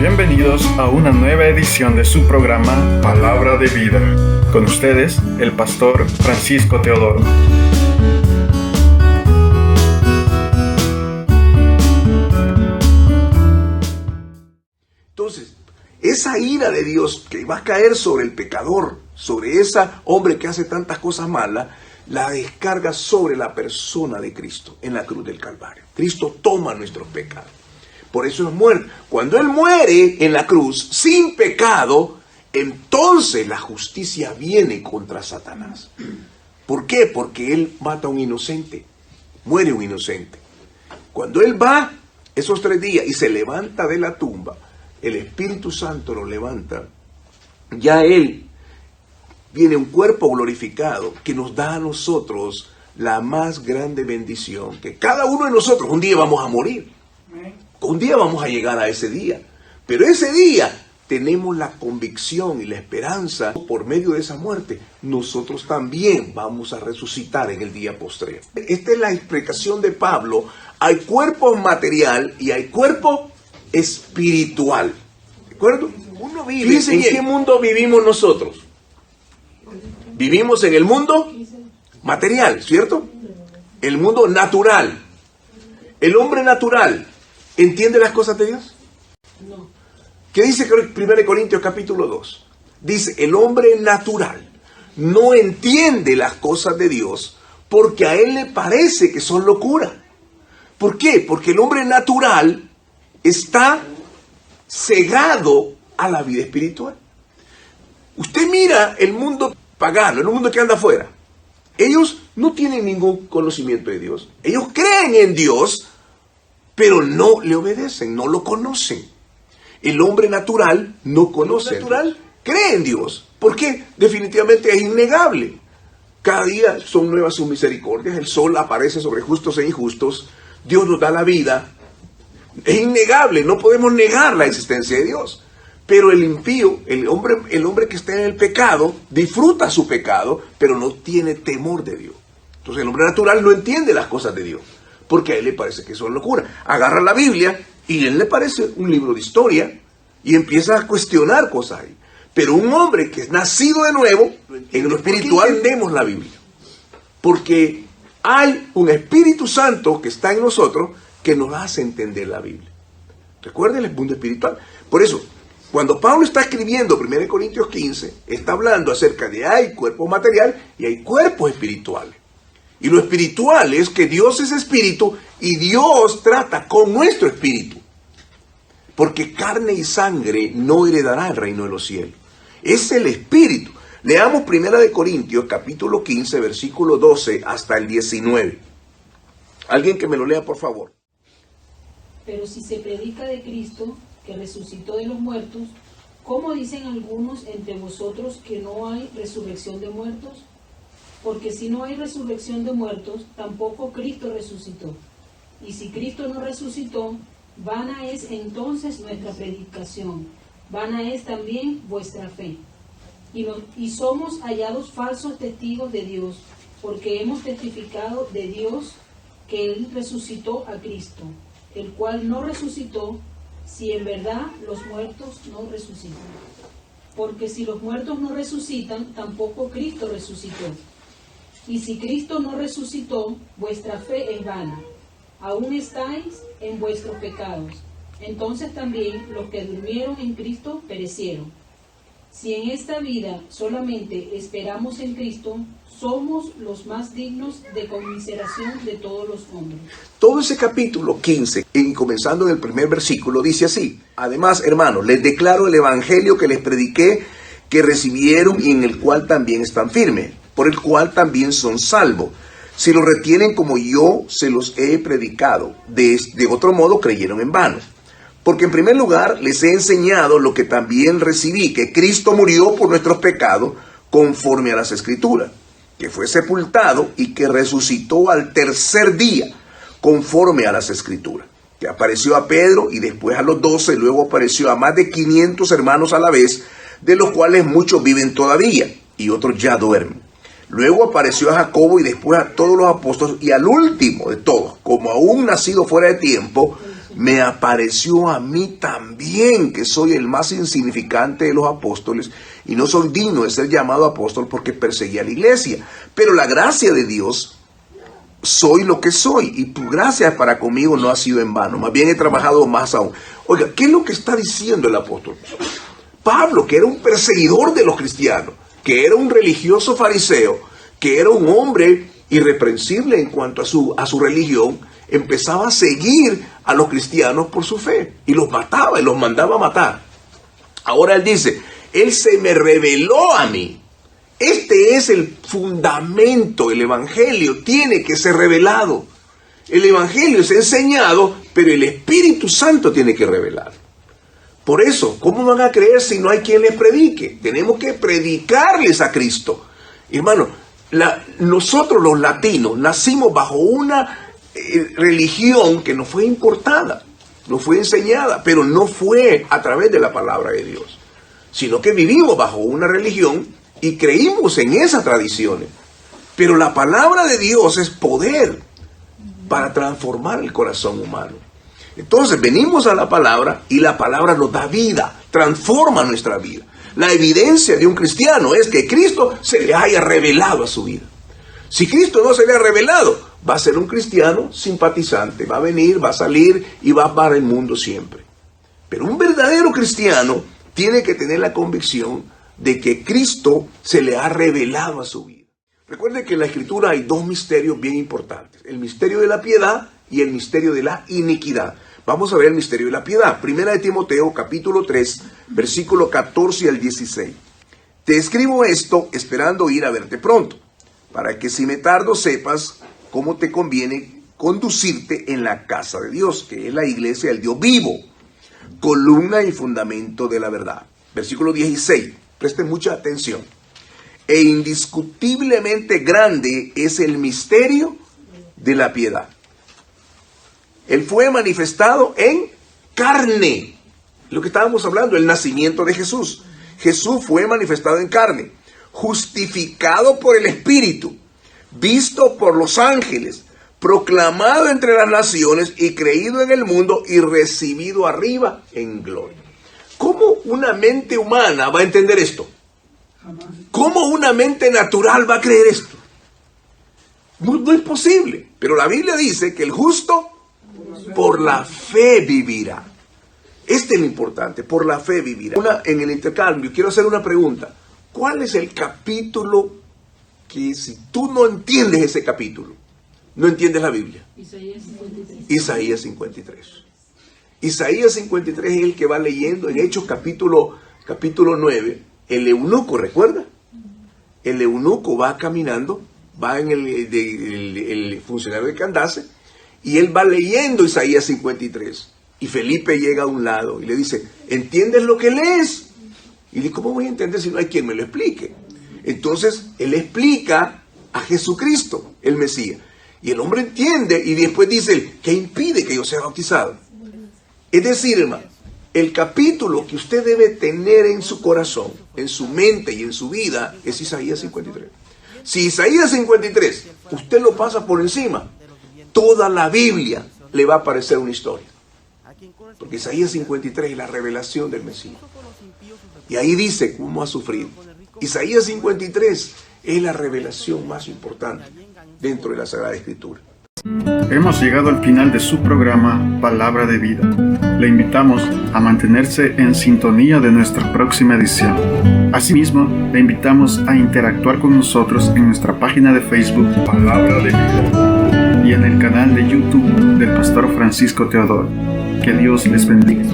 Bienvenidos a una nueva edición de su programa Palabra de Vida. Con ustedes, el pastor Francisco Teodoro. Entonces, esa ira de Dios que va a caer sobre el pecador, sobre ese hombre que hace tantas cosas malas, la descarga sobre la persona de Cristo en la cruz del Calvario. Cristo toma nuestros pecados. Por eso es muerte. Cuando Él muere en la cruz sin pecado, entonces la justicia viene contra Satanás. ¿Por qué? Porque Él mata a un inocente. Muere un inocente. Cuando Él va esos 3 días y se levanta de la tumba, el Espíritu Santo lo levanta. Ya Él viene un cuerpo glorificado que nos da a nosotros la más grande bendición. Que cada uno de nosotros un día vamos a morir. Un día vamos a llegar a ese día. Pero ese día tenemos la convicción y la esperanza, por medio de esa muerte, nosotros también vamos a resucitar en el día postrero. Esta es la explicación de Pablo. Hay cuerpo material y hay cuerpo espiritual. ¿De acuerdo? Uno vive. Fíjense en qué mundo vivimos nosotros. Vivimos en el mundo material, ¿cierto? El mundo natural. El hombre natural ¿entiende las cosas de Dios? No. ¿Qué dice 1 Corintios capítulo 2? Dice, el hombre natural no entiende las cosas de Dios porque a él le parece que son locura. ¿Por qué? Porque el hombre natural está cegado a la vida espiritual. Usted mira el mundo pagano, el mundo que anda afuera. Ellos no tienen ningún conocimiento de Dios. Ellos creen en Dios, pero no le obedecen, no lo conocen. El hombre natural no conoce. El natural cree en Dios. ¿Por qué? Definitivamente es innegable. Cada día son nuevas sus misericordias. El sol aparece sobre justos e injustos. Dios nos da la vida. Es innegable, no podemos negar la existencia de Dios. Pero el impío, el hombre que está en el pecado, disfruta su pecado, pero no tiene temor de Dios. Entonces el hombre natural no entiende las cosas de Dios, porque a él le parece que son locura. Agarra la Biblia y a él le parece un libro de historia y empieza a cuestionar cosas ahí. Pero un hombre que es nacido de nuevo, en lo espiritual, entendemos la Biblia. Porque hay un Espíritu Santo que está en nosotros que nos hace entender la Biblia. Recuerden el mundo espiritual. Por eso, cuando Pablo está escribiendo 1 Corintios 15, está hablando acerca de hay cuerpo material y hay cuerpos espirituales. Y lo espiritual es que Dios es espíritu y Dios trata con nuestro espíritu. Porque carne y sangre no heredará el reino de los cielos. Es el espíritu. Leamos 1 Corintios capítulo 15, versículo 12 hasta el 19. Alguien que me lo lea, por favor. Pero si se predica de Cristo, que resucitó de los muertos, ¿cómo dicen algunos entre vosotros que no hay resurrección de muertos? Porque si no hay resurrección de muertos, tampoco Cristo resucitó. Y si Cristo no resucitó, vana es entonces nuestra predicación, vana es también vuestra fe. Y somos hallados falsos testigos de Dios, porque hemos testificado de Dios que Él resucitó a Cristo, el cual no resucitó, si en verdad los muertos no resucitan. Porque si los muertos no resucitan, tampoco Cristo resucitó. Y si Cristo no resucitó, vuestra fe es vana. Aún estáis en vuestros pecados. Entonces también los que durmieron en Cristo perecieron. Si en esta vida solamente esperamos en Cristo, somos los más dignos de conmiseración de todos los hombres. Todo ese capítulo 15, y comenzando en el primer versículo, dice así: además, hermanos, les declaro el evangelio que les prediqué, que recibieron y en el cual también están firmes, por el cual también son salvos. Si lo retienen como yo se los he predicado, de otro modo creyeron en vano. Porque en primer lugar les he enseñado lo que también recibí, que Cristo murió por nuestros pecados conforme a las Escrituras, que fue sepultado y que resucitó al tercer día conforme a las Escrituras, que apareció a Pedro y después a los 12, luego apareció a más de 500 hermanos a la vez, de los cuales muchos viven todavía y otros ya duermen. Luego apareció a Jacobo y después a todos los apóstoles y al último de todos, como aún nacido fuera de tiempo, me apareció a mí también, que soy el más insignificante de los apóstoles, y no soy digno de ser llamado apóstol porque perseguía a la iglesia. Pero la gracia de Dios, soy lo que soy, y tu gracia para conmigo no ha sido en vano, más bien he trabajado más aún. Oiga, ¿qué es lo que está diciendo el apóstol Pablo? Que era un perseguidor de los cristianos, que era un religioso fariseo, que era un hombre irreprensible en cuanto a su religión, empezaba a seguir a los cristianos por su fe, y los mataba, y los mandaba a matar. Ahora él dice, él se me reveló a mí. Este es el fundamento, el evangelio tiene que ser revelado. El evangelio es enseñado, pero el Espíritu Santo tiene que revelar. Por eso, ¿cómo van a creer si no hay quien les predique? Tenemos que predicarles a Cristo. Hermano, nosotros los latinos nacimos bajo una religión que nos fue importada, nos fue enseñada, pero no fue a través de la palabra de Dios, sino que vivimos bajo una religión y creímos en esas tradiciones. Pero la palabra de Dios es poder para transformar el corazón humano. Entonces venimos a la palabra y la palabra nos da vida, transforma nuestra vida. La evidencia de un cristiano es que Cristo se le haya revelado a su vida. Si Cristo no se le ha revelado, va a ser un cristiano simpatizante, va a venir, va a salir y va para el mundo siempre. Pero un verdadero cristiano tiene que tener la convicción de que Cristo se le ha revelado a su vida. Recuerden que en la Escritura hay dos misterios bien importantes: el misterio de la piedad y el misterio de la iniquidad. Vamos a ver el misterio de la piedad. Primera de Timoteo, capítulo 3, versículo 14 al 16. Te escribo esto esperando ir a verte pronto, para que si me tardo sepas cómo te conviene conducirte en la casa de Dios, que es la iglesia del Dios vivo, columna y fundamento de la verdad. Versículo 16. Presten mucha atención. E indiscutiblemente grande es el misterio de la piedad. Él fue manifestado en carne. Lo que estábamos hablando, el nacimiento de Jesús. Jesús fue manifestado en carne, justificado por el Espíritu, visto por los ángeles, proclamado entre las naciones y creído en el mundo y recibido arriba en gloria. ¿Cómo una mente humana va a entender esto? ¿Cómo una mente natural va a creer esto? No es posible. Pero la Biblia dice que el justo por la fe vivirá. Este es lo importante, por la fe vivirá. En el intercambio quiero hacer una pregunta. ¿Cuál es el capítulo que si tú no entiendes ese capítulo, no entiendes la Biblia? Isaías 53. Isaías 53. Isaías 53 es el que va leyendo en Hechos capítulo 9. El eunuco, ¿recuerda? El eunuco va caminando, va en el funcionario de Candace, y él va leyendo Isaías 53. Y Felipe llega a un lado y le dice, ¿entiendes lo que lees? Y dice, ¿cómo voy a entender si no hay quien me lo explique? Entonces, él explica a Jesucristo, el Mesías. Y el hombre entiende y después dice, ¿qué impide que yo sea bautizado? Es decir, hermano, el capítulo que usted debe tener en su corazón, en su mente y en su vida es Isaías 53. Si Isaías 53 usted lo pasa por encima, toda la Biblia le va a parecer una historia. Porque Isaías 53 es la revelación del Mesías. Y ahí dice cómo ha sufrido. Isaías 53 es la revelación más importante dentro de la Sagrada Escritura. Hemos llegado al final de su programa Palabra de Vida. Le invitamos a mantenerse en sintonía de nuestra próxima edición. Asimismo, le invitamos a interactuar con nosotros en nuestra página de Facebook Palabra de Vida y en el canal de YouTube del Pastor Francisco Teodoro. Que Dios les bendiga.